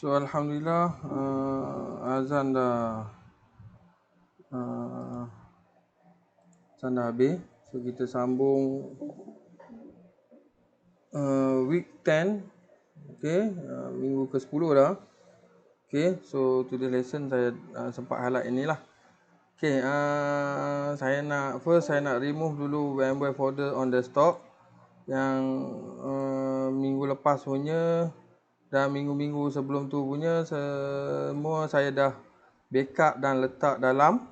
So Alhamdulillah, azan dah uh, azan dah habis. So kita sambung week 10. Okay, minggu ke-10 dah. Okay, so today lesson saya sempat highlight inilah. Okay, saya nak remove dulu VMware folder on desktop yang minggu lepas punya dan minggu-minggu sebelum tu punya semua saya dah backup dan letak dalam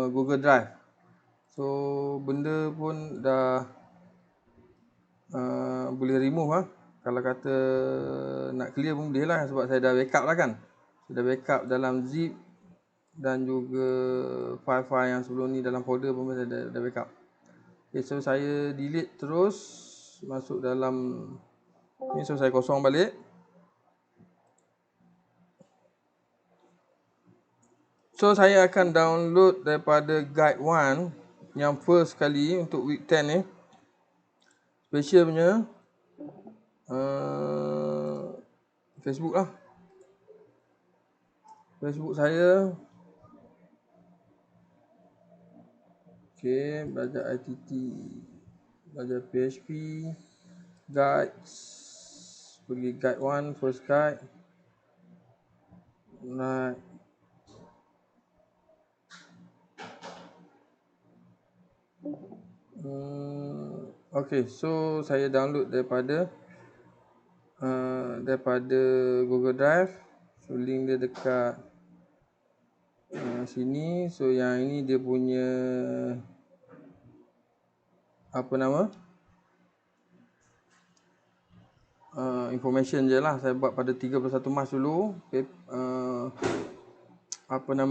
Google Drive. So benda pun dah boleh remove lah. Kalau kata nak clear pun boleh lah, sebab saya dah backup lah kan. Saya dah backup dalam zip dan juga file-file yang sebelum ni dalam folder pun saya dah backup. Okay, so saya delete terus masuk dalam ni. So saya kosong balik. So saya akan download daripada guide 1 yang first kali untuk week 10 ni. Special punya Facebook lah. Facebook saya. Okay, belajar ITT, belajar PHP, guides, pergi guide 1, first guide. Right. Okay, so saya download daripada Google Drive. So link dia dekat sini. So yang ini dia punya information je lah. Saya buat pada 31 Mac dulu. Okay.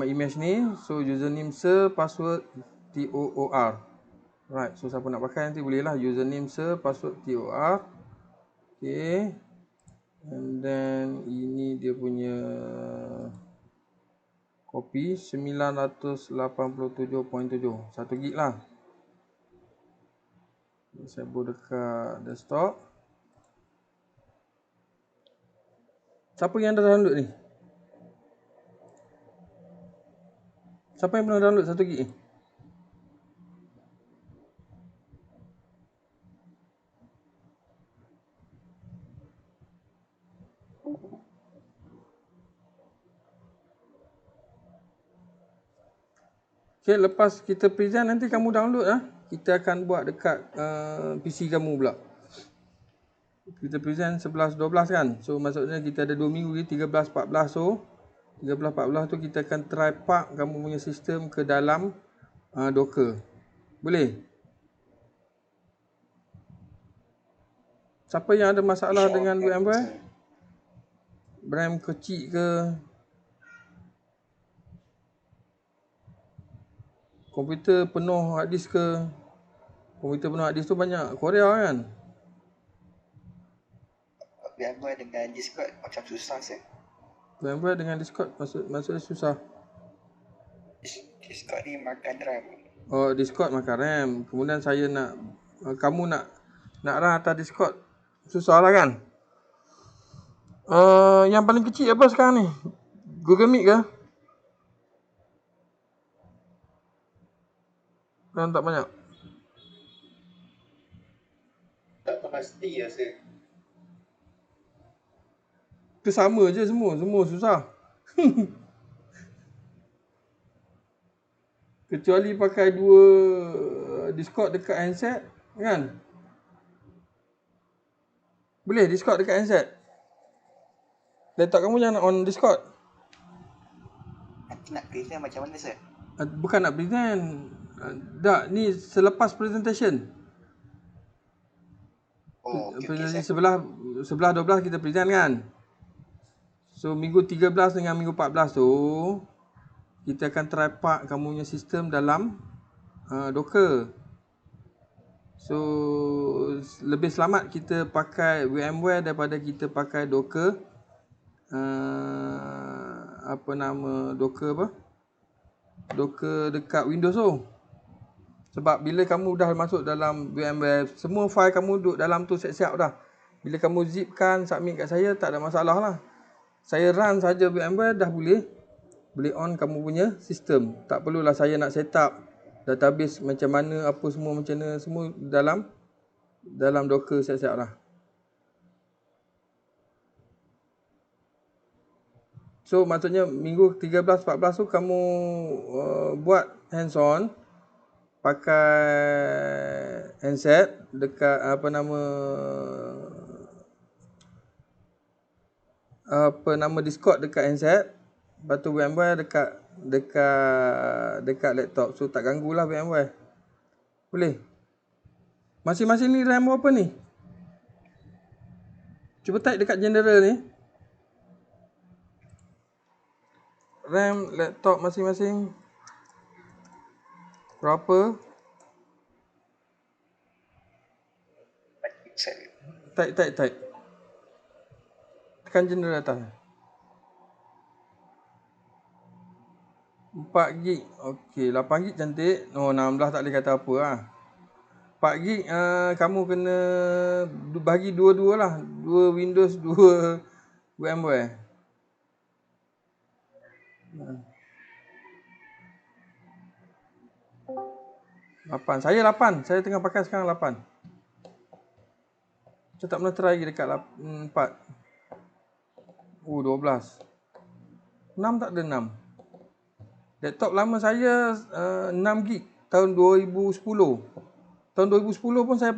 Image ni. So username password TOOR. Right, so siapa nak pakai nanti boleh lah. Username password TOR. Okay. And then ini dia punya copy 987.7, 1 gig lah. Saya buat dekat desktop. Siapa yang dah download ni? Siapa yang pernah download 1 gig ni? Okay, lepas kita present nanti kamu download lah. Kita akan buat dekat PC kamu pula. Kita present 11-12 kan. So maksudnya kita ada 2 minggu ni, 13-14. So 13-14 tu kita akan try park kamu punya sistem ke dalam Docker. Boleh? Siapa yang ada masalah dengan VMware? RAM kecil ke? Komputer penuh hard disk ke? Komputer penuh hard disk tu banyak Korea kan? VMware dengan Discord macam susah sih. VMware dengan Discord maksudnya susah. Discord ni makan RAM. Oh, Discord makan RAM. Kemudian saya nak kamu nak run atas Discord, susah lah kan? Yang paling kecil apa sekarang ni? Google Meet ke? RAM tak banyak. Tak pasti ya sih. Itu sama je semua susah. Kecuali pakai 2 Discord dekat handset kan? Boleh Discord dekat handset? Laptop kamu jangan on Discord. Nanti nak present macam mana sir? Bukan nak present. Tak, ni selepas presentation. Oh, okay, presentation sebelah 12 kita present kan? So minggu 13 dengan minggu 14 tu kita akan try park kamu punya sistem dalam Docker. So lebih selamat kita pakai VMware daripada kita pakai Docker. Docker dekat Windows tu. Sebab bila kamu dah masuk dalam VMware, semua file kamu duduk dalam tu siap-siap dah. Bila kamu zipkan, submit kat saya, tak ada masalah lah. Saya run saja VMware dah boleh on kamu punya sistem. Tak perlulah saya nak set up database macam mana, apa semua macam mana, semua dalam Docker siap-siap lah. So maksudnya minggu 13, 14 tu kamu buat hands on pakai handset dekat apa nama Discord dekat handset. Lepas tu VMware dekat laptop. So tak ganggulah VMware. Boleh. Masing-masing ni RAM berapa ni? Cuba type dekat general ni. RAM laptop masing-masing berapa? Type. Tekan general atas. 4 gig. Okey, 8 gig cantik. 16 tak boleh kata apa lah. 4 gig kamu kena bagi dua-dua lah. 2 Windows, 2 VMware. Saya 8. Saya tengah pakai sekarang 8. Saya tak pernah try lagi dekat 4. 12. 6 tak ada 6. Laptop lama saya 6 gig tahun 2010. Tahun 2010 pun saya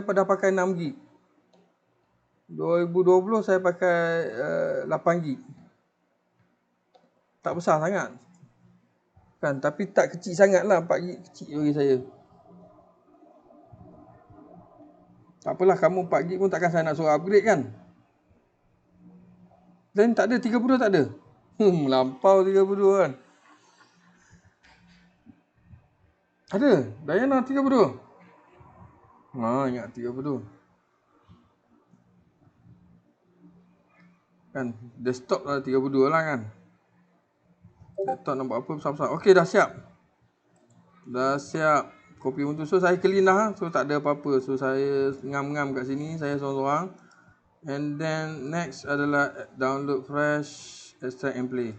dah pakai 6 gig. 2020 saya pakai 8 gig. Tak besar sangat. Kan, tapi tak kecil sangat lah. 4 gig kecil bagi saya. Tak apalah, kamu 4 gig pun takkan saya nak suruh upgrade kan. Dan tak ada 32 tak ada. Melampau 32 kan. Ada Diana 32. Ingat 32. Kan desktop lah 32 lah kan. Laptop nampak apa besar-besar. Okey, dah siap. Kopi untuk. So saya clean lah. So tak ada apa-apa. So saya ngam-ngam kat sini. Saya seorang-seorang. And then next adalah download fresh, extract and play.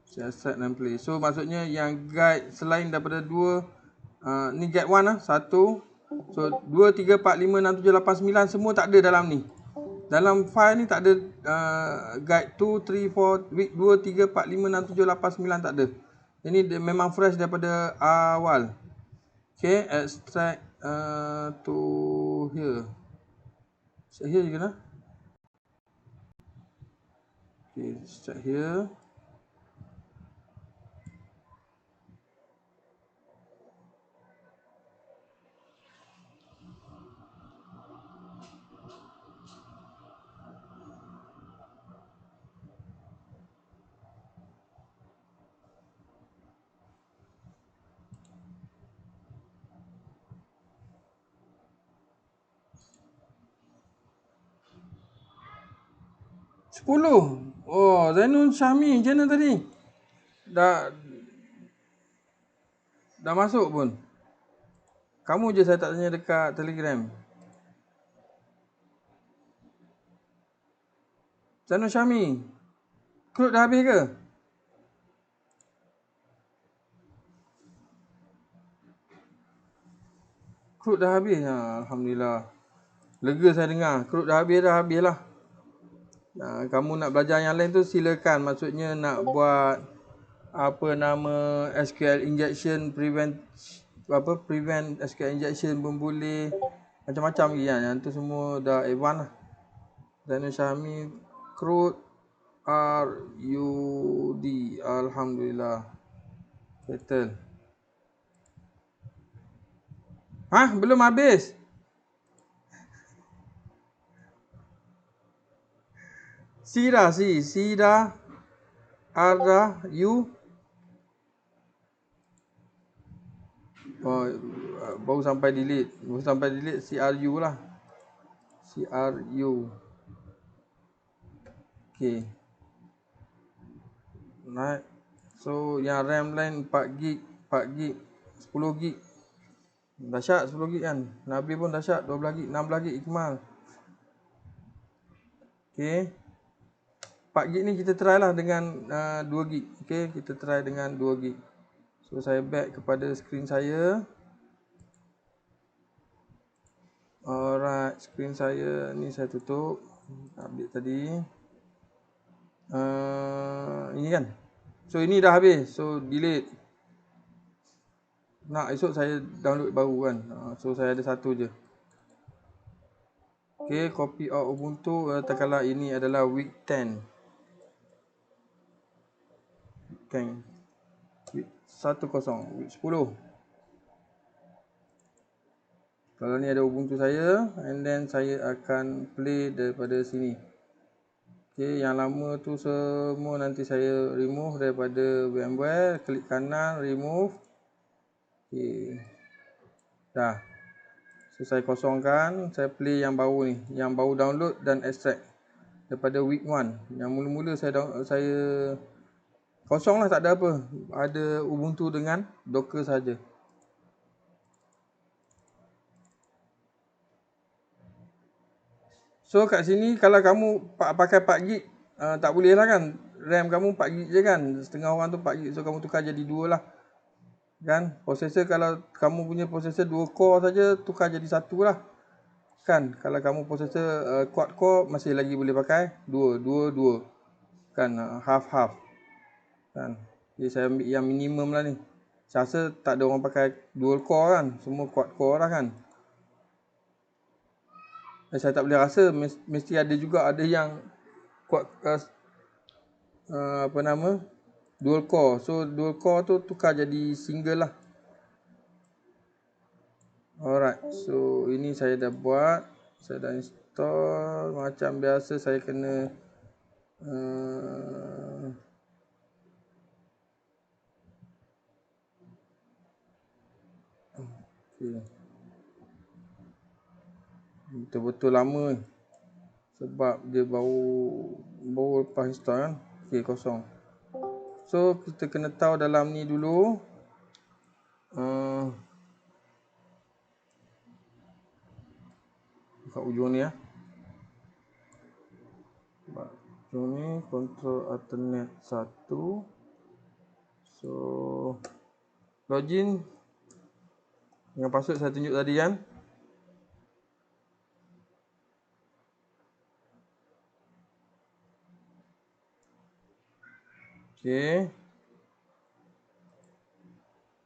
Saya extract and play. So maksudnya yang guide selain daripada 2 ni guide 1 lah. 1. So 2, 3, 4, 5, 6, 7, 8, 9 semua tak ada dalam ni. Dalam file ni tak ada guide 2, 3, 4, week 2, 3, 4, 5, 6, 7, 8, 9 tak ada. Ini memang fresh daripada awal. Okay, extract to here. Extract here juga lah. Okay, extract here. Sepuluh. Oh, Zainul Syahmi macam mana tadi? Dah masuk pun. Kamu je saya tak tanya dekat Telegram. Zainul Syahmi, crude dah habis ke? Crude dah habis. Alhamdulillah. Lega saya dengar. Crude dah habis lah. Kamu nak belajar yang lain tu silakan. Maksudnya nak buat SQL injection, prevent SQL injection pun boleh. Macam-macam lagi kan. Yang tu semua dah advance lah. Zainul Syahmi, crude RUD. Alhamdulillah. Settle. Belum habis. Sira, Arda, U. Baru sampai delete. CRU lah. CRU. Okay. Right. So yang RAM lain 4 gig, 10 gig. Dahsyat 10 gig kan. Nabi pun dahsyat 12 gig, 16 gig Ikmal. Okey. 4 gig ni kita try lah dengan 2 gig. Okey, kita try dengan 2 gig. So saya back kepada skrin saya. Alright, skrin saya ni saya tutup. Update tadi. Ini kan. So ini dah habis. So delete. Nak esok saya download baru kan. So saya ada satu je. Okay, copy out Ubuntu. Katakanlah ini adalah week 10. Week 10, week 10. Kalau ni ada Ubuntu saya, and then saya akan play daripada sini. Okay, yang lama tu semua nanti saya remove daripada VMware. Klik kanan, remove. Okay. Dah. So saya kosongkan, saya play yang baru ni, yang baru download dan extract daripada week 1. Yang mula-mula saya kosong lah, tak ada apa. Ada Ubuntu dengan Docker saja. So kat sini kalau kamu pakai 4 gig tak boleh lah kan. RAM kamu 4 gig je kan. Setengah orang tu 4 gig, so kamu tukar jadi 2 lah. Kan? Processor kalau kamu punya processor 2 core saja, tukar jadi 1 lah. Kan? Kalau kamu processor quad core masih lagi boleh pakai 2. Kan? Half. Kan? Jadi saya ambil yang minimum lah ni. Saya rasa tak ada orang pakai dual core kan. Semua quad core lah kan. Saya tak boleh rasa, mesti ada juga ada yang quad dual core. So dual core tu tukar jadi single lah. Alright, so ini saya dah buat. Saya dah install. Macam biasa saya kena okay. Betul-betul lama ni. Sebab dia baru lepas install kan. Okay, kosong. So kita kena tahu dalam ni dulu. Buka ujung ni ya. Ujung ni control alternate 1. So login dengan password saya tunjuk tadi kan.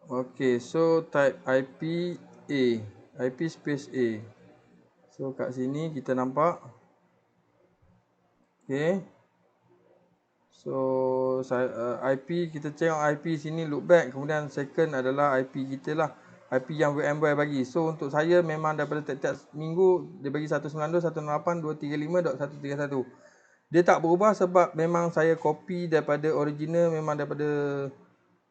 Okay, so type IP space A. So kat sini kita nampak. Okay. So IP kita tengok IP sini loopback. Kemudian second adalah IP kita lah. IP yang VMware bagi. So untuk saya memang daripada tiap-tiap minggu dia bagi 192.168.235.131. Dia tak berubah sebab memang saya copy daripada original, memang daripada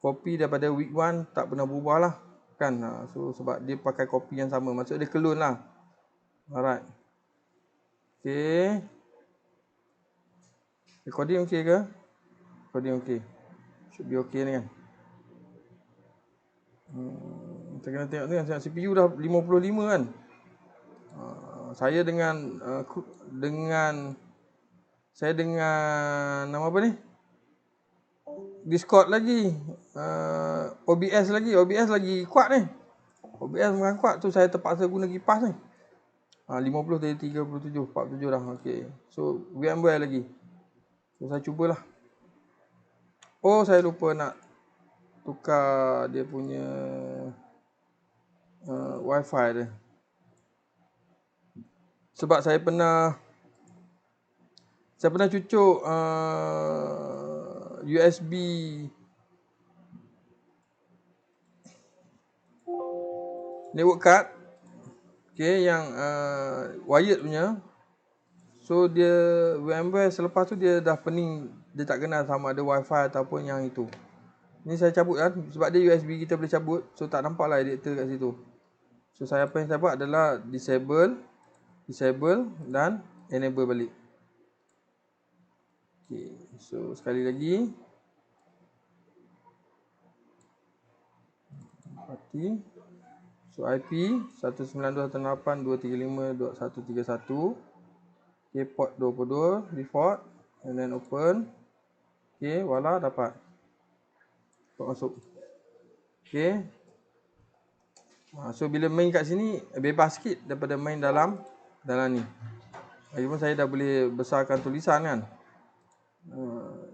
copy daripada week 1, tak pernah berubah lah kan. So sebab dia pakai copy yang sama, maksud dia clone lah. Alright. Okay. Recording okay ke? Recording okay. Should be okay ni kan. Kita kena tengok CPU dah 55 kan. Saya dengan nama apa ni? Discord lagi. OBS lagi kuat ni. OBS memang kuat tu, saya terpaksa guna kipas ni. 50 dari 37, 47 dah. Okey. So VMware lagi. So saya cubalah. Oh, saya lupa nak tukar dia punya Wi-Fi dia. Sebab saya pernah cucuk USB network card. Okay, yang wired punya. So dia VMware selepas tu dia dah pening. Dia tak kenal sama ada Wi-Fi ataupun yang itu. Ni saya cabut kan. Sebab dia USB kita boleh cabut. So tak nampak lah adapter kat situ. So apa yang saya buat adalah disable dan enable balik. Okay, so sekali lagi. Mati. So IP 192.168.235.131. Okay, port 22 default and then open. Okay, voila, dapat. Port masuk. Okay. So bila main kat sini bebas sikit daripada main dalam ni. Lagipun saya dah boleh besarkan tulisan kan.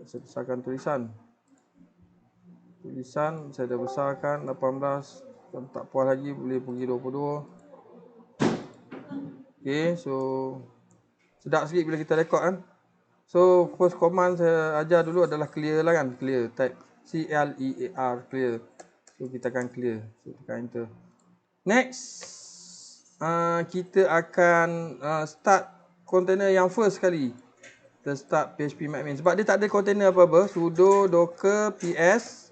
Saya besarkan tulisan. Tulisan saya dah besarkan 18. Kalau tak puas lagi boleh pergi 22. Okay, so sedap sikit bila kita rekod kan. So first command saya ajar dulu adalah clear lah kan. Clear, type C-L-E-A-R, clear. So kita akan clear. So tekan enter. Next, kita akan start container yang first sekali. Kita start php-admin. Sebab dia tak ada container apa-apa. Sudo docker ps.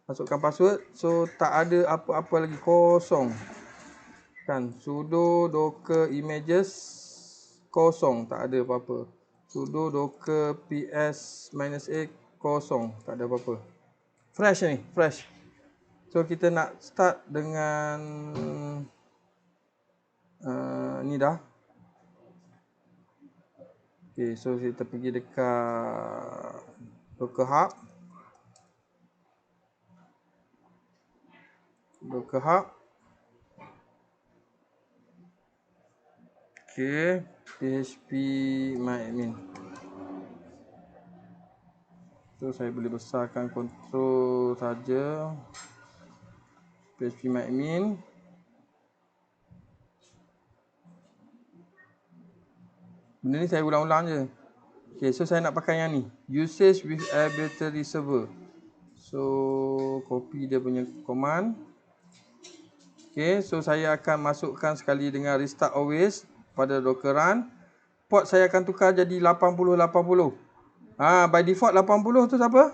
Masukkan password. So tak ada apa-apa lagi, kosong. Kan, sudo docker images kosong, tak ada apa-apa. Sudo docker ps-a kosong, tak ada apa-apa. Fresh ni, fresh. So kita nak start dengan ni dah. Okay, so kita pergi dekat Docker Hub. Docker Hub. Okay, php-myadmin. So saya boleh besarkan kontrol saja. php-myadmin. Benda ni saya ulang-ulang je. Okay, so saya nak pakai yang ni. Usage with arbitrary server. So copy dia punya command. Okay, so saya akan masukkan sekali dengan restart always pada Docker run. Port saya akan tukar jadi 8080. By default 80 tu siapa?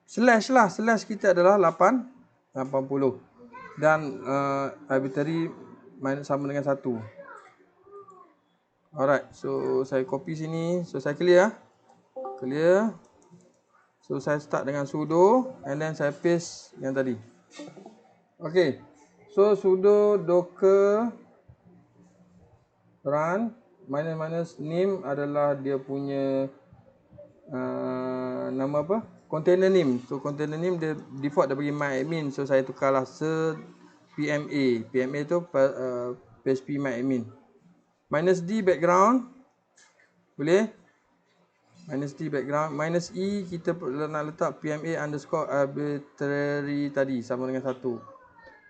Slash lah, slash kita adalah 880. Dan arbitrary sama dengan 1. Alright, so saya copy sini. So saya clear. Clear. So saya start dengan sudo and then saya paste yang tadi. Okay, so sudo docker run minus name adalah dia punya nama apa? Container name. So container name dia default dah bagi myadmin. So saya tukarlah PMA. PMA tu php myadmin. -d background. Boleh? -d background. -e kita nak letak PMA underscore arbitrary tadi sama dengan 1.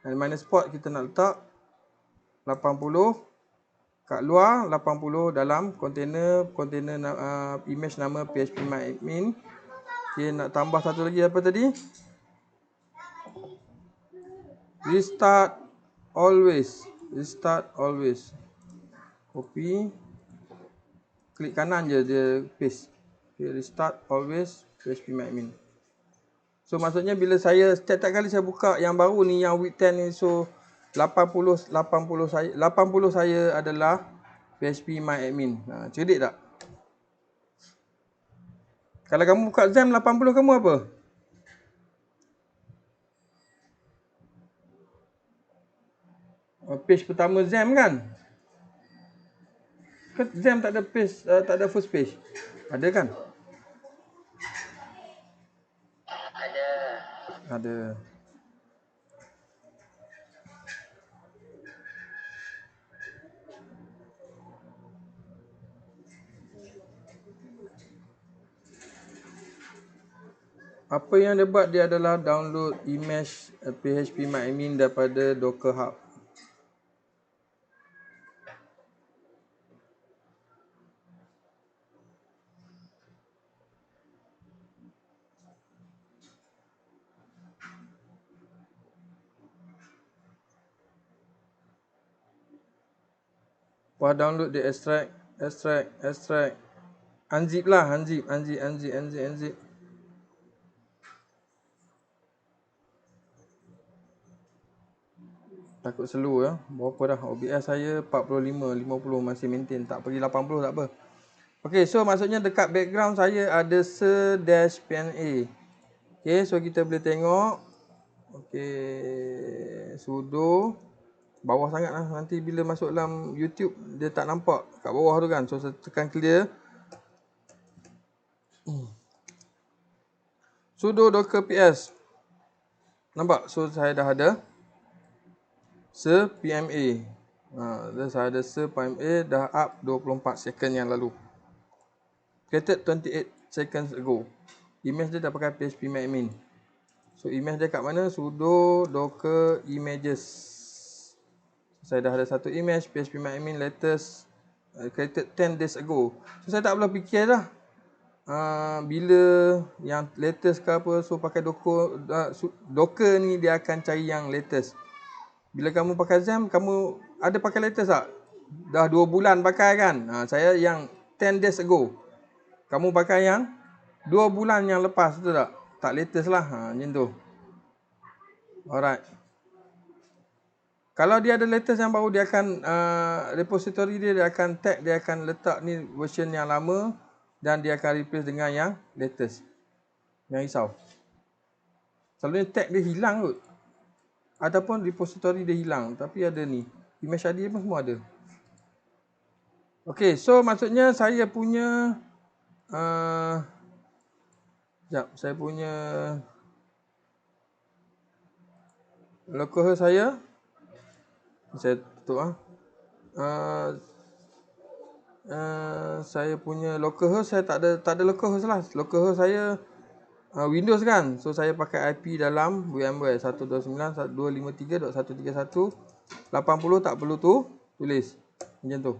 Dan -port kita nak letak 80. Kat luar 80 dalam container image nama php-myadmin. Okay, nak tambah satu lagi apa tadi? Restart always. Restart always. Copy. Klik kanan je dia paste. Okay, restart always php-myadmin. So maksudnya bila saya setiap kali saya buka yang baru ni, yang week 10 ni, so 80 saya adalah php-myadmin. Cerdik tak? Kalau kamu buka XAMPP 80 kamu apa? Page pertama XAMPP kan? XAMPP tak ada page, tak ada first page. Ada kan? Ada. Apa yang dia buat, dia adalah download image php-myadmin daripada Docker Hub. Wah, download dia extract. Unzip lah, unzip. Takut slow ya. Berapa dah? OBS saya 45, 50 masih maintain. Tak pergi 80 tak apa. Okay, so maksudnya dekat background saya ada -pna. Okay, so kita boleh tengok. Okay, sudo Bawah sangat lah. Nanti bila masuk dalam YouTube, dia tak nampak kat bawah tu kan. So, saya tekan clear. Sudo docker ps. Nampak? So, saya dah ada se-PMA. Saya ada se-PMA dah up 24 second yang lalu. Created 28 seconds ago. Image dia dah pakai phpMyAdmin. So, image dia kat mana? Sudo docker images. Saya dah ada satu image phpMyAdmin latest created 10 days ago. So, saya tak perlu fikir dah. Bila yang latest ke apa, so pakai docker ni dia akan cari yang latest. Bila kamu pakai XAMPP, kamu ada pakai latest tak? Dah 2 bulan pakai kan? Saya yang 10 days ago. Kamu pakai yang 2 bulan yang lepas, betul tak? Tak latest lah, macam tu. Alright. Kalau dia ada latest yang baru, dia akan repository dia akan tag, dia akan letak ni version yang lama dan dia akan replace dengan yang latest. Jangan risau. Selalunya tag dia hilang kot. Ataupun repository dia hilang. Tapi ada ni. Image ID pun semua ada. Okay, so maksudnya saya punya saya punya localhost saya tutup saya punya localhost saya tak ada localhost lah. Localhost saya Windows kan. So saya pakai IP dalam VMware 129.253.131. 80 tak perlu tulis. Macam tu.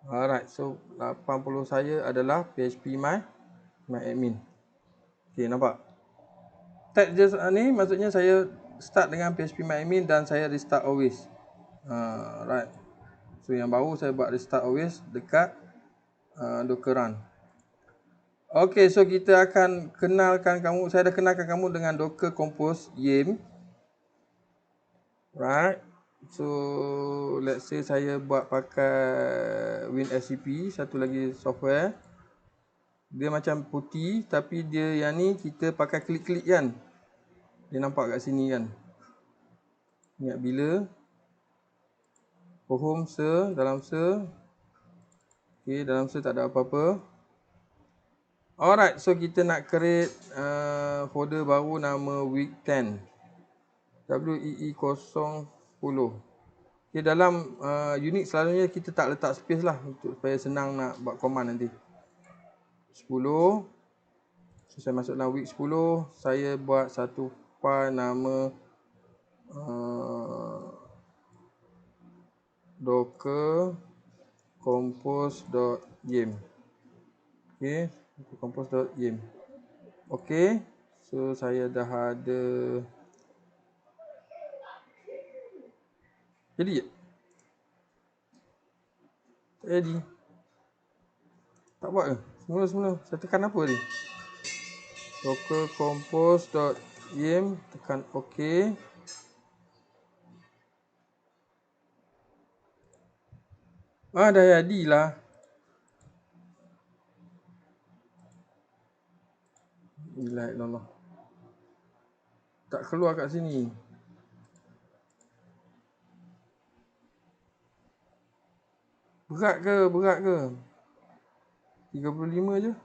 Alright, so 80 saya adalah phpMyAdmin. Okay, nampak? Tag just ni maksudnya saya start dengan phpMyAdmin dan saya restart always. Right. So yang baru saya buat restart always dekat Docker Run. Okay, so kita akan kenalkan kamu. Saya dah kenalkan kamu dengan Docker Compose YAML. Right. So, let's say saya buat pakai WinSCP, satu lagi software. Dia macam putih, tapi dia yang ni kita pakai klik-klik kan. Dia nampak kat sini kan. Ingat bila. Home dalam Okay, dalam tak ada apa-apa. Alright, so kita nak create folder baru nama week 10. WEE010. Okay, dalam Unix selalunya kita tak letak space lah untuk supaya senang nak buat command nanti. 10. So, saya masuk dalam week 10. Saya buat satu file nama docker compose.yam. Okay, compose.yam. Okay, so saya dah ada. Jadi jadi tak buat ke? Semula saya tekan apa ni? Docker compose.yam, tekan OK. Dah jadilah. Gila Allah. Tak keluar kat sini. Berat ke? 35 je.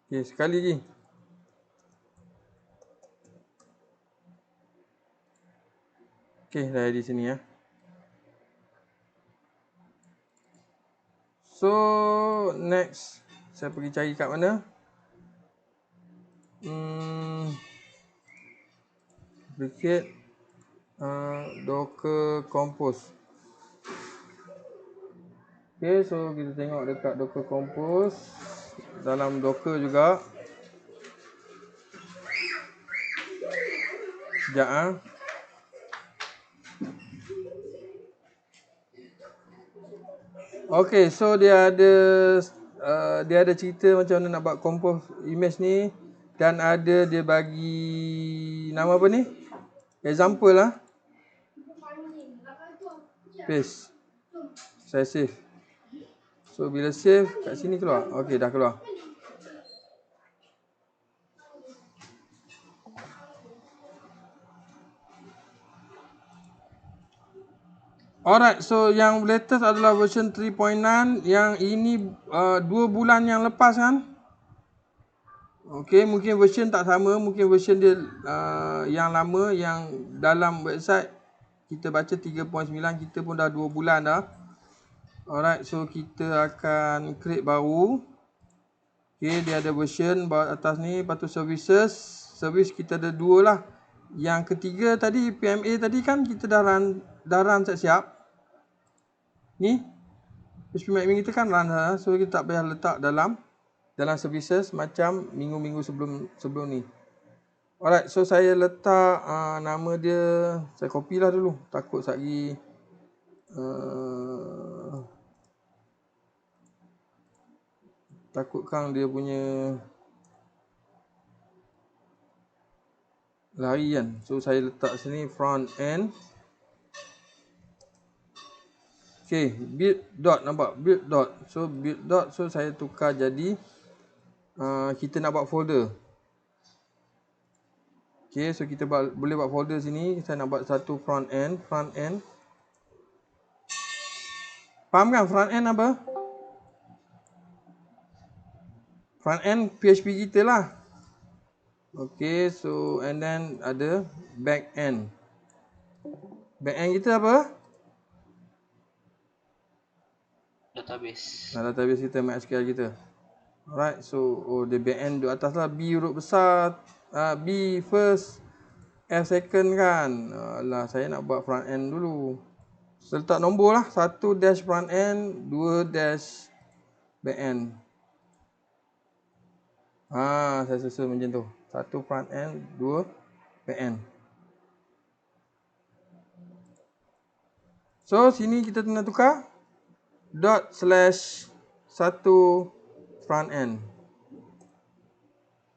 Okay, sekali lagi. Okay, dah di sini ya. So, next. Saya pergi cari kat mana? Duplicate Docker Compose. Okay, so kita tengok dekat Docker Compose. Dalam Docker juga. Sekejap Okay, so dia ada cerita macam mana nak buat compose image ni. Dan ada dia bagi nama apa ni? Example lah. Paste. Saya save. So bila save kat sini keluar. Okay, dah keluar. Alright, so yang latest adalah version 3.9. Yang ini 2 bulan yang lepas kan. Okey, mungkin version tak sama, mungkin version dia yang lama, yang dalam website kita baca 3.9, kita pun dah 2 bulan dah. Alright, so kita akan create baru. Okey, dia ada version atas ni, lepas tu services. Service kita ada 2 lah. Yang ketiga tadi, PMA tadi kan kita dah run siap-siap. Ni, PHP admin kita kan run dah, so kita tak payah letak dalam services macam minggu-minggu sebelum ni. Alright, so saya letak nama dia, saya copy lah dulu, takut sekali takutkan dia punya lari kan. So saya letak sini front end. Okay, build dot, nampak build dot. So build dot, so saya tukar jadi kita nak buat folder. Okay, so kita boleh buat folder sini. Saya nak buat satu front end. Faham kan front end apa? Front end PHP kita lah. Okay, so and then ada back end. Back end kita apa? Database. Database kita, MySQL kita. Alright, so the back end duduk atas lah. B huruf besar, B first, F second kan. Alah, saya nak buat front end dulu. So letak nombor lah, 1 dash front end, 2 dash back end. Saya susun macam tu. 1 front end, 2 back end. So sini kita kena tukar dot slash 1 front end.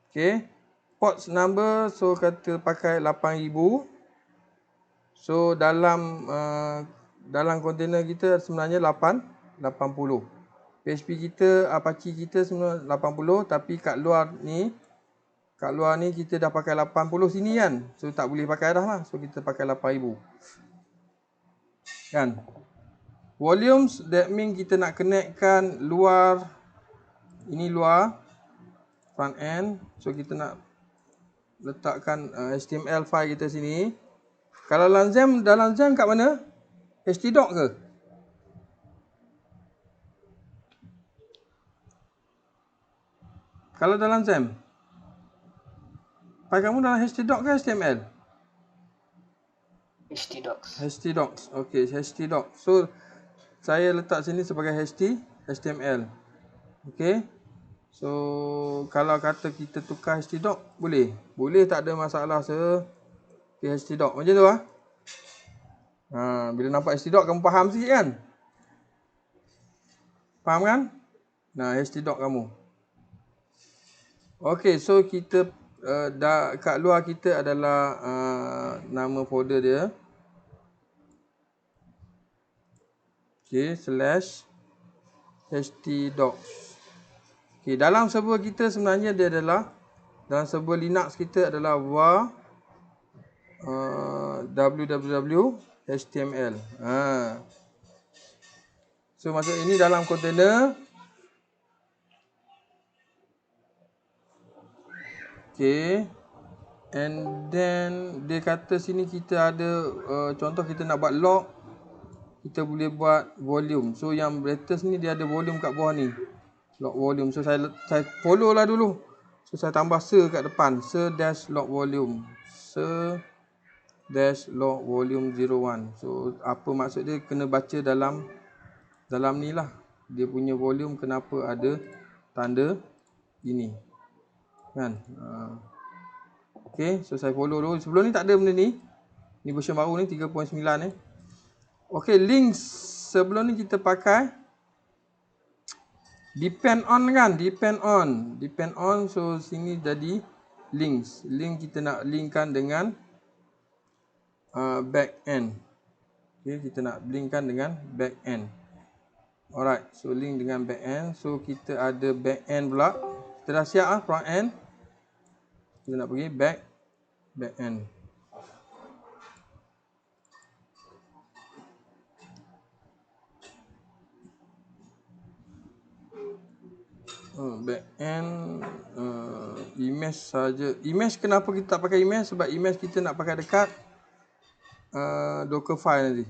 Okay, ports number, so kata pakai 8000. So dalam kontainer kita sebenarnya 80. PHP kita, Apache kita sebenarnya 80, tapi kat luar ni kita dah pakai 80 sini kan. So tak boleh pakai dah lah. So kita pakai 8000. Kan? Volumes, that mean kita nak connectkan luar. Ini luar front end. So kita nak letakkan HTML file kita sini. Kalau dalam Xen kat mana? htdoc ke? Kalau dalam Xen, file kamu dalam htdoc ke HTML? htdocs. Okay, htdoc. So saya letak sini sebagai HTML. Okay. So kalau kata kita tukar htdoc, boleh. Boleh, tak ada masalah. Okay, htdoc macam tu lah. Bila nampak htdoc kamu faham sikit kan? Faham kan? Nah, htdoc kamu. Okay, so kita kat luar kita adalah nama folder dia. Okay, slash htdocs. Okay, dalam server kita sebenarnya dia adalah, dalam server Linux kita adalah var www html. So maksud ini dalam kontainer. Okay, and then dia kata sini kita ada contoh kita nak buat log, kita boleh buat volume. So yang latest ni dia ada volume kat bawah ni, log volume. So saya follow lah dulu. So saya tambah kat depan, dash log volume, dash log volume 01. So apa maksud dia, kena baca dalam ni lah. Dia punya volume kenapa ada tanda ini kan. Okay, so saya follow dulu. Sebelum ni tak ada benda ni. Ni version baru ni 3.9 ni. Okay, links sebelum ni kita pakai depend on kan, depend on. So sini jadi links. Link kita nak linkkan dengan back end. Okay, kita nak linkkan dengan back end. Alright, so link dengan back end. So kita ada back end pula. Kita dah siap front end. Kita nak pergi back end. backend image saja. Image kenapa kita tak pakai image? Sebab image kita nak pakai dekat Dockerfile nanti.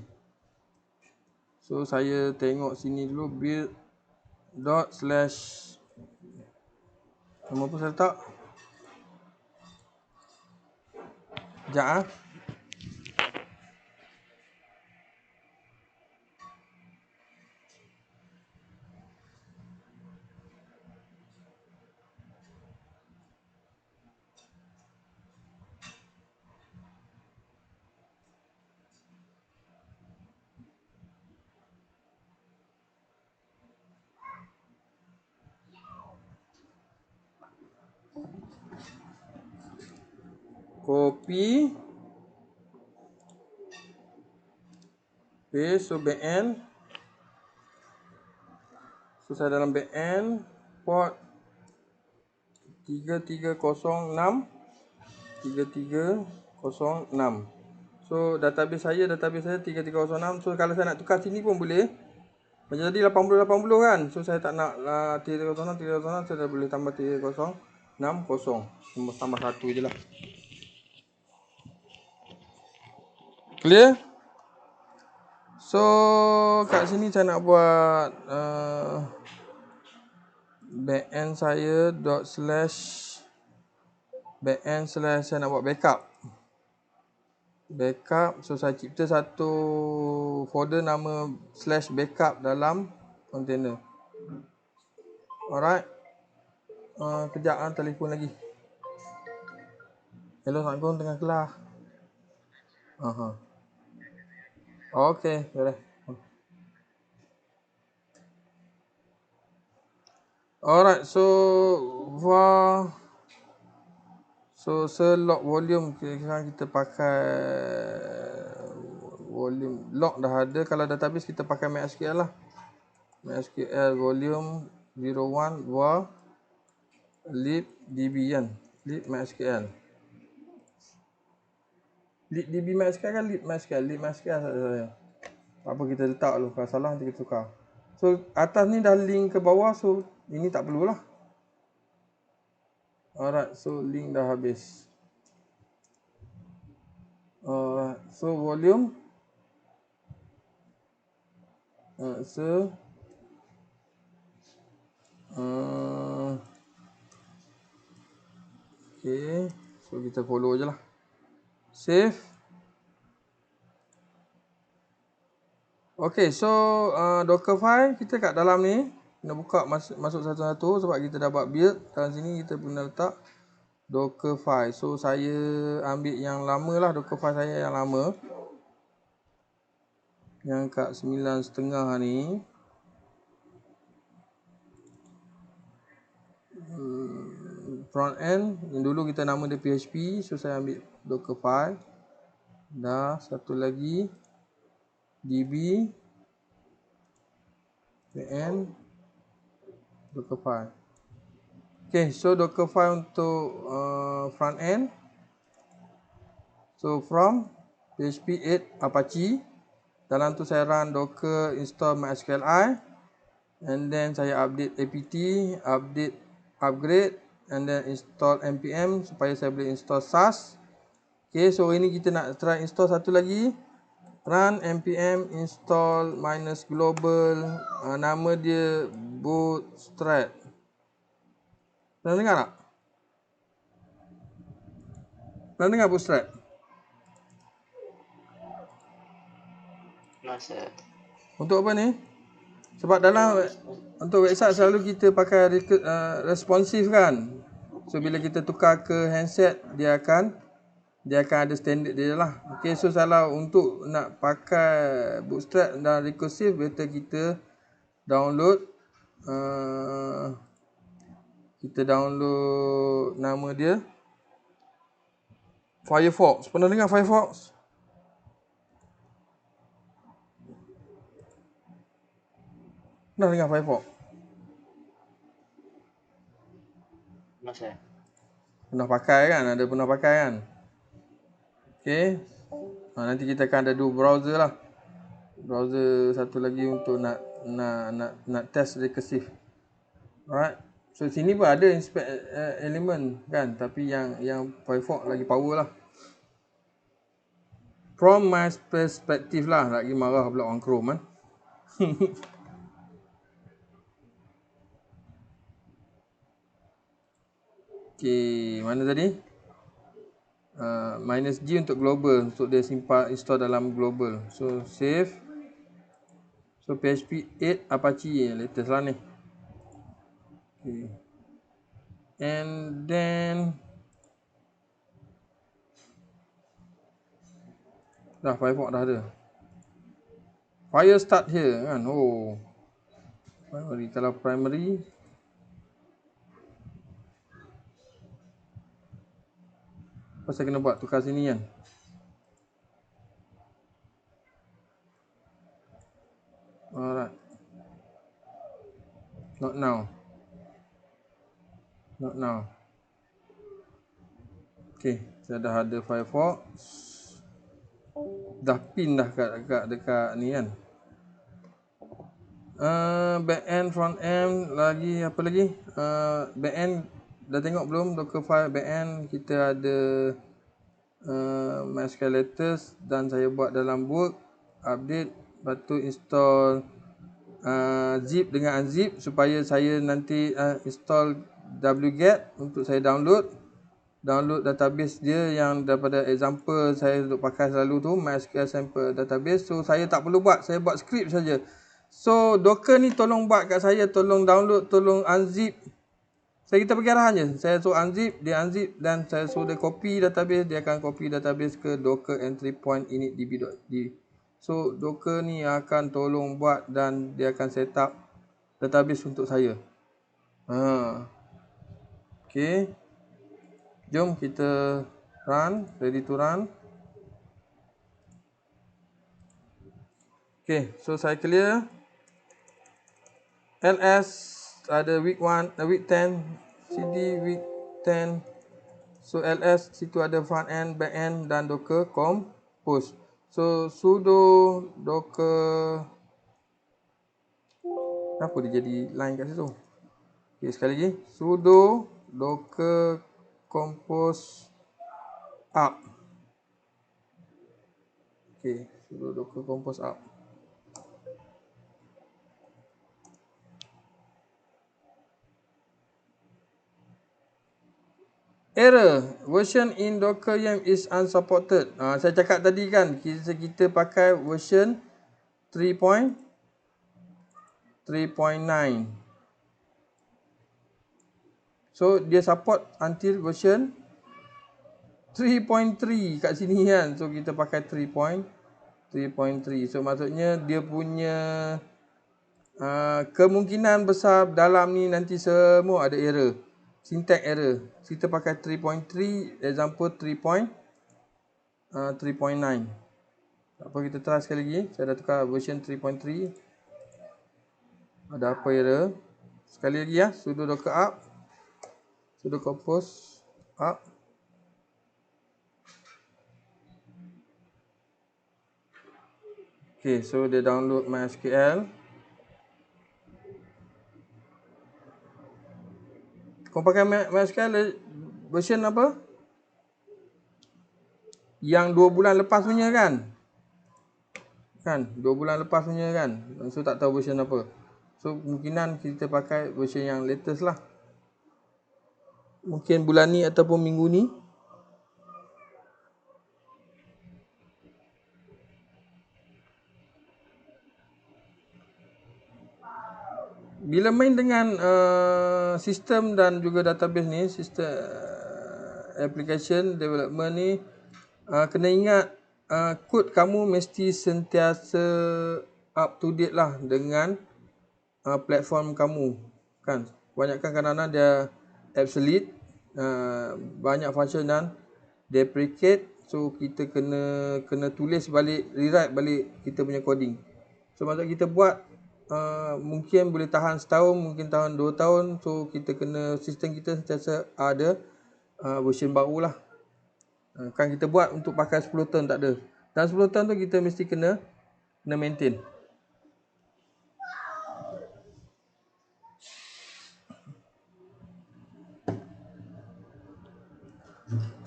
So saya tengok sini dulu, build dot slash, nama apa saya letak? Sekejap ah. Copy, paste, so backend. So saya dalam backend port 3306. So database saya 3306. So kalau saya nak tukar sini pun boleh. Macam tadi 80 kan. So saya tak nak 3306 saya dah boleh tambah 3060. Tambah satu je lah. Clear? So kat sini saya nak buat backend saya backend slash saya nak buat backup. So saya cipta satu folder nama /backup dalam container. Alright. Kejap telefon lagi. Hello, Assalamualaikum, tengah kelas. Okay, boleh. Alright, so log volume kira kita pakai volume log dah ada. Kalau database kita pakai MySQL lah. MySQL volume 01 var libdb kan. Lib MySQL. Libdb MySQL kan lib MySQL saya. Apa kita letak dulu, kalau salah nanti kita tukar. So atas ni dah link ke bawah, so ini tak perlulah. Alright, so link dah habis. Alright, so volume okay, so kita follow je lah. Save. Okay, so Dockerfile kita kat dalam ni kena buka masuk satu-satu sebab kita dah buat build. Dalam sini kita guna letak Dockerfile. So saya ambil yang lama lah, Dockerfile saya yang lama, yang kat 9.5 ni. Front end yang dulu kita nama dia PHP. So saya ambil Dockerfile. Dah satu lagi DB and Dockerfile. Okay, so Dockerfile untuk front end. So from PHP 8 Apache. Dalam tu saya run docker install MySQLi, and then saya update apt, upgrade, and then install npm supaya saya boleh install SAS. Okay, so ini kita nak try install satu lagi. Run npm install -global, nama dia bootstrap. Pernah dengar tak? Pernah dengar bootstrap? Masa. Untuk apa ni? Sebab dalam untuk website selalu kita pakai responsive kan. So bila kita tukar ke handset, dia akan ada standard dia lah. Okay, so salah untuk nak pakai bootstrap dan recursive, better kita download nama dia Firefox. Pernah dengar Firefox? Pernah dengar Firefox? Masa. Pernah pakai kan? Ada pernah pakai kan? Okay. Nanti kita akan ada 2 browser lah. Browser satu lagi untuk nak test recursive. Alright. So sini pun ada inspect element kan, tapi yang Firefox lagi power lah. From my perspective lah, lagi marah pula orang Chrome kan. Okay, mana tadi? -G untuk global, untuk dia simpan install dalam global. So save. So PHP 8 Apache latest lah ni. Okay. And then dah Firefox dah ada. Fire start here kan. Oh. Primary, kalau primary apa saya kena buat, tukar sini kan. Alright. Not now. Not now. Okay, saya dah ada Firefox. Dah pin dah dekat ni kan. Back end, front end, lagi apa lagi? Back end dah tengok belum? Dockerfile back end kita ada MySQL latest dan saya buat dalam work, update, lepas tu install zip dengan unzip supaya saya nanti install wget untuk saya download database dia yang daripada example saya duk pakai selalu tu, MySQL sample database. So saya tak perlu buat, saya buat script saja. So Docker ni tolong buat kat saya, tolong download, tolong unzip. Kita bagi arahan je. Saya suruh unzip, dia unzip, dan saya suruh dia copy database, dia akan copy database ke docker entry point initdb.d. So Docker ni akan tolong buat dan dia akan set up database untuk saya. Okay. Jom kita run, ready to run. Okay, so saya clear. ls ada week 1, week 10, cd week 10. So ls situ ada front end, back end dan docker compose. So sudo docker, kenapa dia jadi line kat situ? Okay, sekali lagi. Sudo docker compose up. Okay, sudo docker compose up. Error, version in Docker YAM is unsupported. Saya cakap tadi kan, kita pakai version 3.9. So dia support until version 3.3 kat sini kan. So kita pakai 3.3. So maksudnya dia punya kemungkinan besar dalam ni nanti semua ada error. Syntax error. Kita pakai 3.3, example 3.9. Apa kita try sekali lagi. Saya dah tukar version 3.3. Ada apa error? Sekali lagi ya, sudo docker up, sudo compose up. Okay, so dia download MySQL. Kau pakai MySQL version apa? Yang 2 bulan lepas punya kan? Kan? 2 bulan lepas punya kan? So tak tahu version apa. So kemungkinan kita pakai version yang latest lah. Mungkin bulan ni ataupun minggu ni. Bila main dengan sistem dan juga database ni, sistem application development ni, kena ingat kod kamu mesti sentiasa up to date lah dengan platform kamu kan. Kebanyakan kadang-kadang dia obsolete, banyak function dan deprecate. So kita kena tulis balik, rewrite balik kita punya coding. So maksud kita buat mungkin boleh tahan setahun, mungkin tahan 2 tahun. So kita kena, sistem kita sentiasa ada version baru lah. Kan kita buat untuk pakai 10 tahun tak ada. Dan 10 tahun tu kita mesti kena maintain.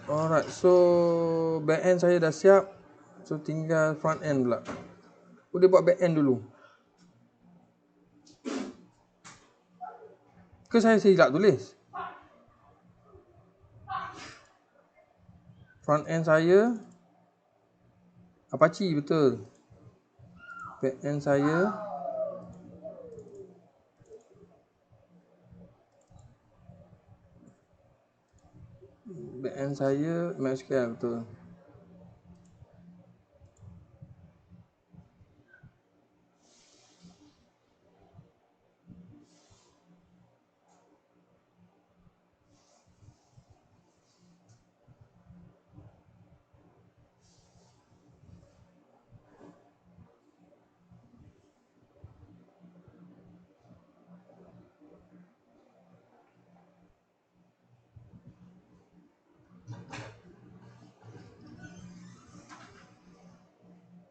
Alright, so back end saya dah siap. So tinggal front end pula. Dia buat back end dulu. Ke saya silap tulis? Front end saya Apache betul. Back end saya MySQL betul.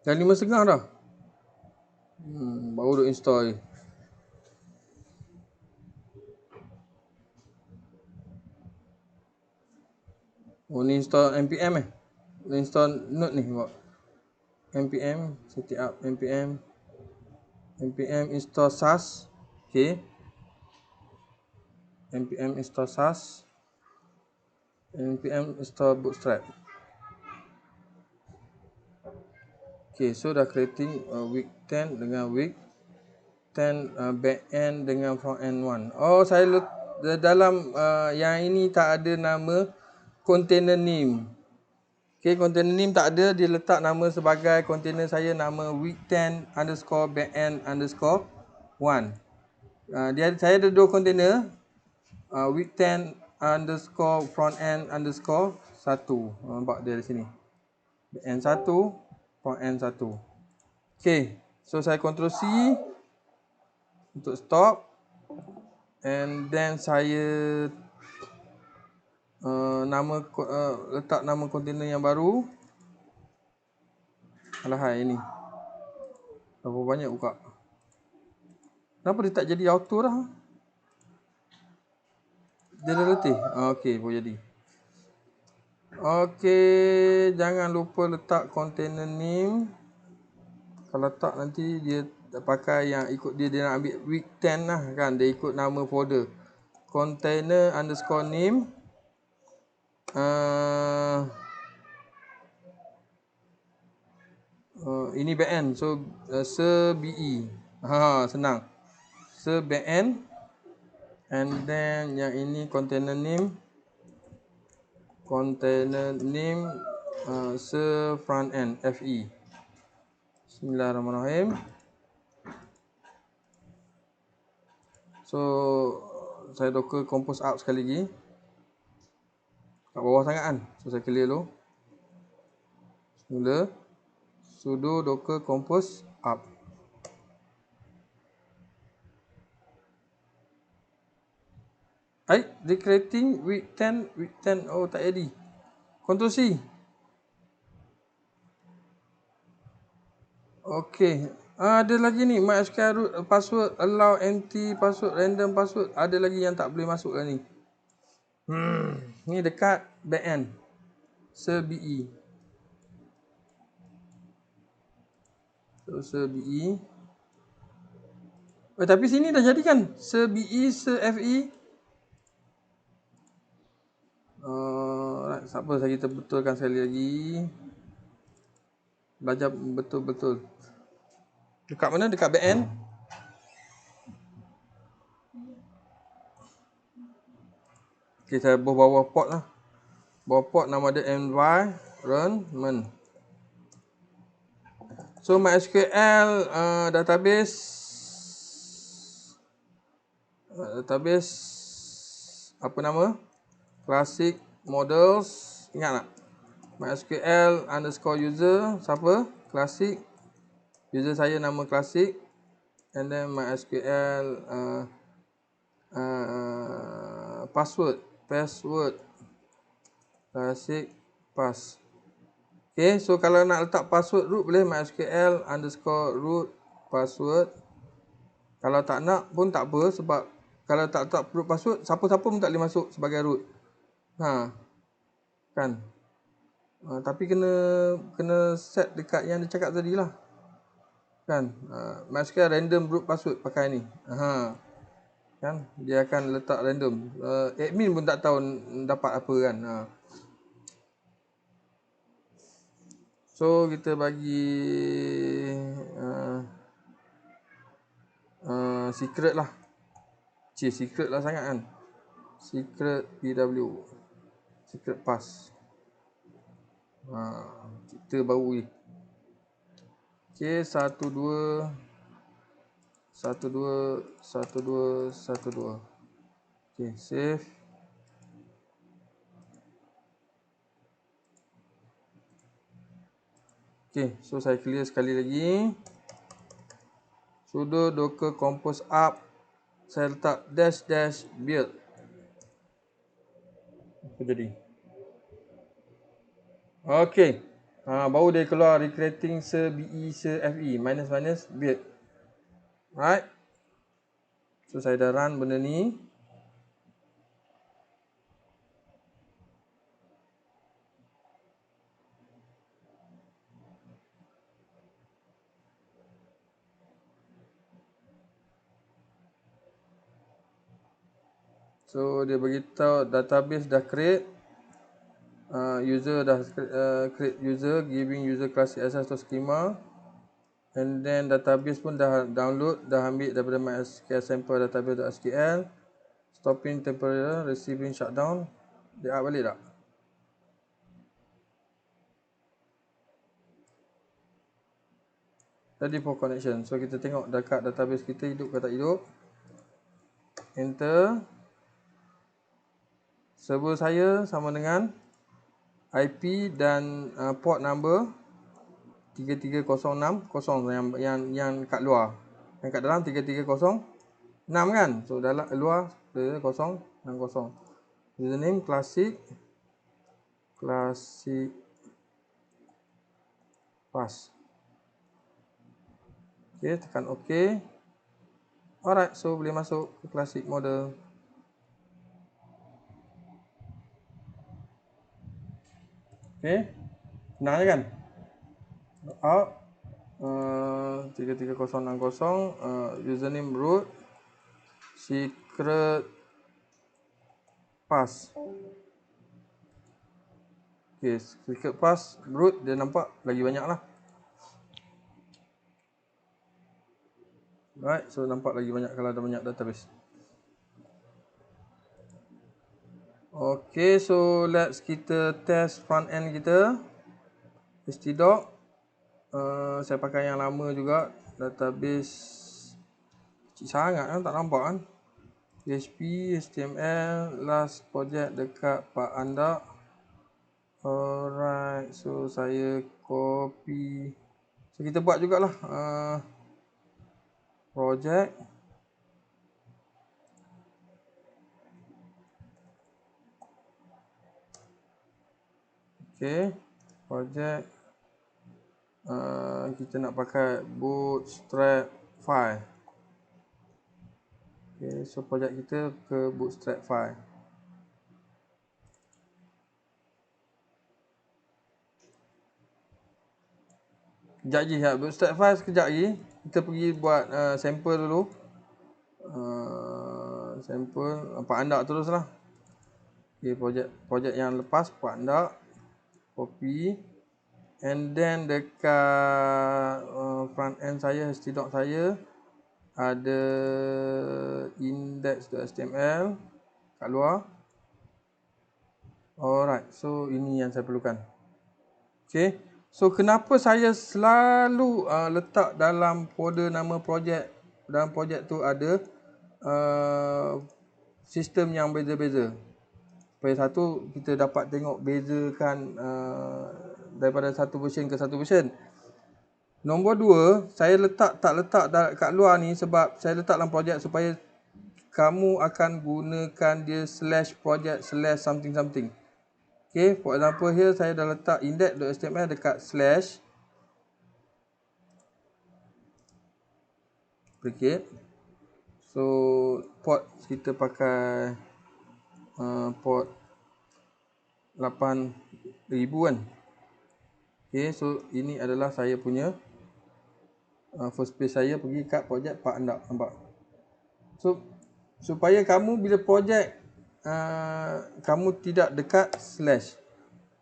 Dah 5.30 dah. Baru duk install je. Oh ni install npm Ni install node ni buat. npm setting up npm install SAS. Okay. npm install SAS. npm install bootstrap. Okay, so dah creating week 10 dengan week 10 back end dengan front end 1. Oh, saya dalam yang ini tak ada nama container name. Okay, container name tak ada. Dia letak nama sebagai container saya nama week 10 underscore back end underscore 1. Saya ada dua container. Week 10 underscore front end underscore 1. Nampak dia di sini. Back end 1, front end 1. Okay, so saya Ctrl C untuk stop. And then saya letak nama container yang baru. Alahai ini. Berapa banyak buka. Kenapa dia tak jadi auto dah? Dia dah letih. Okey, boleh jadi. Okey, jangan lupa letak container name. Kalau tak nanti dia pakai yang ikut dia nak ambil week 10 lah kan. Dia ikut nama folder. Container underscore name. Ini back end. So BE. Senang. Back end. And then yang ini container name. Front end FE. Bismillahirrahmanirrahim. So saya docker compose up sekali lagi. Kat bawah sangat kan. So saya clear dulu. Mula sudo docker compose up. Decreating week 10. Oh, tak jadi. Ctrl C. Okey. Ada lagi ni MySQL root password allow empty password random password. Ada lagi yang tak boleh masuk lah ni. Ni dekat back end. BE. So BE. Tapi sini dah jadi kan? BE FE. Siapa saya kita betulkan sekali lagi. Belajar betul-betul. Dekat mana? Dekat back end. Okay, saya bawa port lah. Bawa port nama dia environment. So MySQL database apa nama? Classic models. Ingat tak? MySQL underscore user. Siapa? Classic. User saya nama classic. And then MySQL password classic pass. Okay, so kalau nak letak password root boleh MySQL underscore root password. Kalau tak nak pun tak apa, sebab kalau tak letak root password, siapa-siapa pun tak boleh masuk sebagai root. Kan? Tapi kena set dekat yang dia cakap tadi lah. Kan? Masukkan random root password pakai ni. Kan? Dia akan letak random. Admin pun tak tahu dapat apa kan. So kita bagi secret lah. Secret lah sangat kan. Secret PW. Secret pass. Kita baru ni. Okay, 1 2 1 2 1 2 1 2. Okay, save. Okay, so saya clear sekali lagi. Sudo docker compose up. Saya letak dash build. Apa jadi? Okay. Baru dia keluar recreating BE FE minus build. Right. So saya dah run benda ni. So dia beritahu database dah create. User dah create user, giving user class access to schema. And then database pun dah download, dah ambil daripada MySQL sample database.sql. Stopping temporary, receiving shutdown. Dia up balik tak? Tadi for connection. So kita tengok dekat database kita hidup ke tak hidup. Enter. Server saya sama dengan IP dan port number 33060 yang kat luar. Yang kat dalam 3306 kan? So dalam luar 060. Username classic pass. Okay, tekan OK. Alright, so boleh masuk ke classic model. Okay, senang je kan? Out 33060, username root, secret pass. Okay, secret pass root dia nampak lagi banyak lah. Right, so nampak lagi banyak kalau ada banyak database. Okay, so let's kita test front end kita. htdoc. Saya pakai yang lama juga. Database kecil sangat kan, tak nampak kan. PHP, HTML, last project dekat Pak Anda. Alright, so saya copy. So kita buat jugalah project. Okay, project. Kita nak pakai bootstrap file. Okay, so project kita ke bootstrap file. Sekejap lagi, bootstrap file sekejap lagi. Kita pergi buat sampel dulu. Sampel Pak Anda terus lah. Okay, projek yang lepas Pak Anda. Copy. And then dekat front end saya, htdoc saya, ada index.html kat luar. Alright, so ini yang saya perlukan. Okay, so kenapa saya selalu letak dalam folder nama projek, dalam projek tu ada sistem yang beza-beza. Supaya satu, kita dapat tengok bezakan daripada satu version ke satu version. Nombor dua, saya tak letak kat luar ni sebab saya letak dalam projek supaya kamu akan gunakan dia /project /something. Okay, for example here saya dah letak index.html dekat slash duplicate. So port kita pakai port 8,000 kan. Okay, so ini adalah saya punya first page saya pergi kat projek Pak Andak, nampak. So supaya kamu bila projek kamu tidak dekat slash.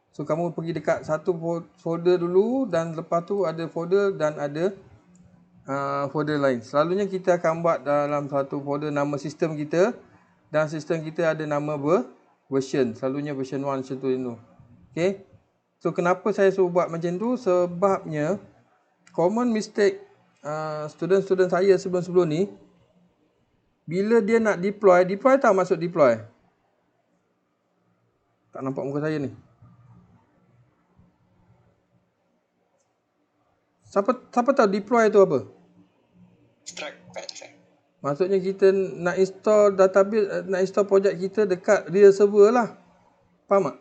So kamu pergi dekat satu folder dulu dan lepas tu ada folder dan ada folder lain. Selalunya kita akan buat dalam satu folder nama sistem kita dan sistem kita ada nama version. Selalunya version 1, version 2 tu. Okay. So kenapa saya suruh buat macam tu? Sebabnya common mistake student-student saya sebelum-sebelum ni, bila dia nak deploy tahu maksud deploy? Tak nampak muka saya ni. Siapa tahu deploy tu apa? Extract file. Maksudnya kita nak install database, nak install projek kita dekat real server lah. Faham tak?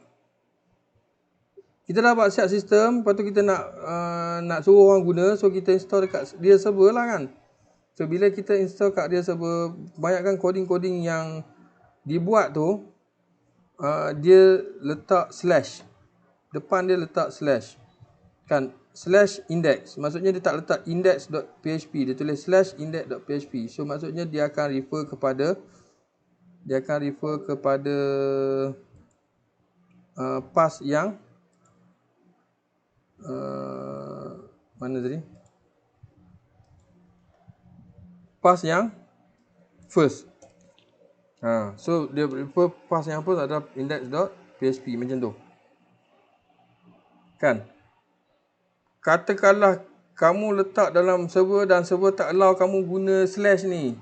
Kita dah buat siap sistem, lepas tu kita nak suruh orang guna, so kita install dekat real server lah kan. So bila kita install kat real server, kebanyakan coding-coding yang dibuat tu, dia letak slash. Depan dia letak slash. Kan, slash index. Maksudnya dia tak letak index.php, dia tulis slash index.php. So maksudnya dia akan refer kepada path yang mana tadi? Path yang first. So dia refer path yang first adalah index.php macam tu. Kan? Katakanlah kamu letak dalam server dan server tak allow kamu guna slash ni.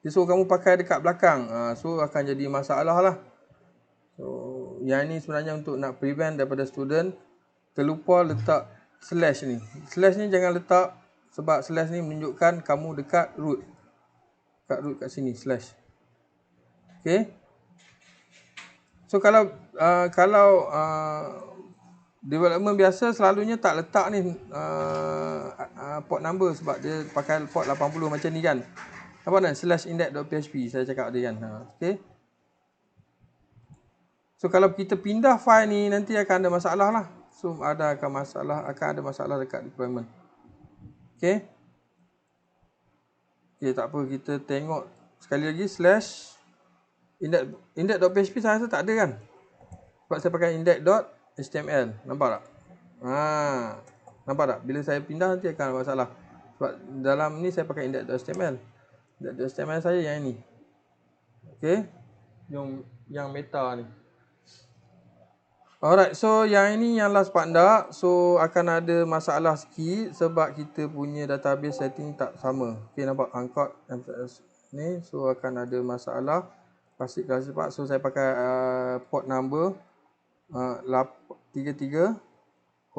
Dia suruh kamu pakai dekat belakang. So akan jadi masalah lah. So yang ni sebenarnya untuk nak prevent daripada student terlupa letak slash ni. Slash ni jangan letak sebab slash ni menunjukkan kamu dekat root. Dekat root kat sini slash. Okay. So kalau development biasa selalunya tak letak ni port number sebab dia pakai port 80 macam ni kan. Apa nak slash index.php saya cakap tadi kan. Okay. So kalau kita pindah file ni nanti akan ada masalah lah. So akan ada masalah dekat deployment. Okay. Okay, tak apa, kita tengok sekali lagi slash index.php saya rasa tak ada kan. Sebab saya pakai index.html. Nampak tak? Nampak tak? Bila saya pindah nanti akan ada masalah. Sebab dalam ni saya pakai index.html. Index.html saya yang ini. Okay. Yang meta ni. Alright, so yang ini yang last part ndak. So akan ada masalah sikit sebab kita punya database setting tak sama. Okay, nampak angkot ni. So akan ada masalah. Pasti cepat. So saya pakai port number 3306 9.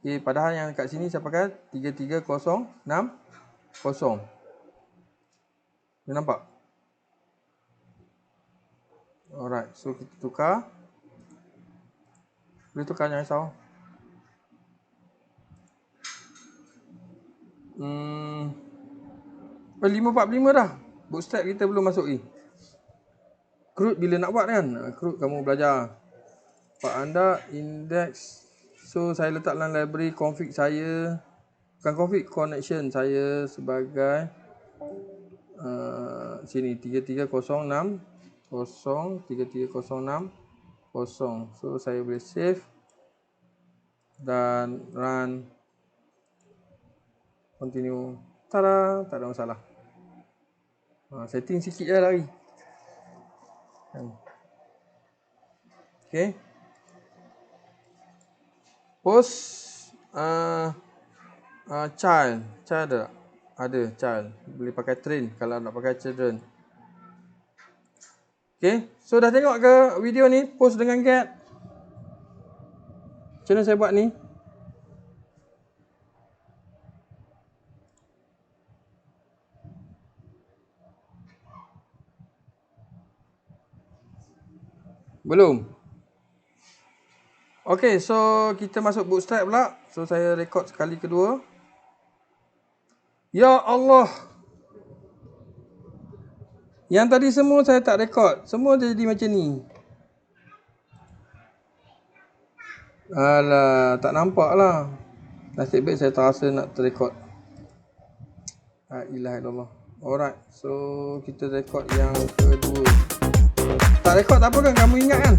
Okay, padahal yang kat sini saya pakai 33060. Dia nampak? Alright, so kita tukar. Boleh tukar, jangan risau. 545 dah. Bootstrap kita belum masuk ni. CRUD bila nak buat kan? CRUD kamu belajar. Pak anda index. So saya letak dalam library config saya. Bukan config, connection saya sebagai sini 3306 3306. So saya boleh save dan run, continue. Tada, tak ada masalah. Setting sikit je lagi. Okay. Post child ada child. Boleh pakai train kalau nak pakai children. Okay, so dah tengok ke video ni? Post dengan get. Macam mana saya buat ni? Belum? Okay, so kita masuk Bootstrap pula. So saya record sekali kedua. Ya Allah! Yang tadi semua saya tak record. Semua jadi macam ni. Alah, tak nampak lah. Nasib baik saya terasa nak terrekod. La ilaha illallah. Alright, so kita rekod yang kedua. Tak rekod tak apa kan, kamu ingat kan?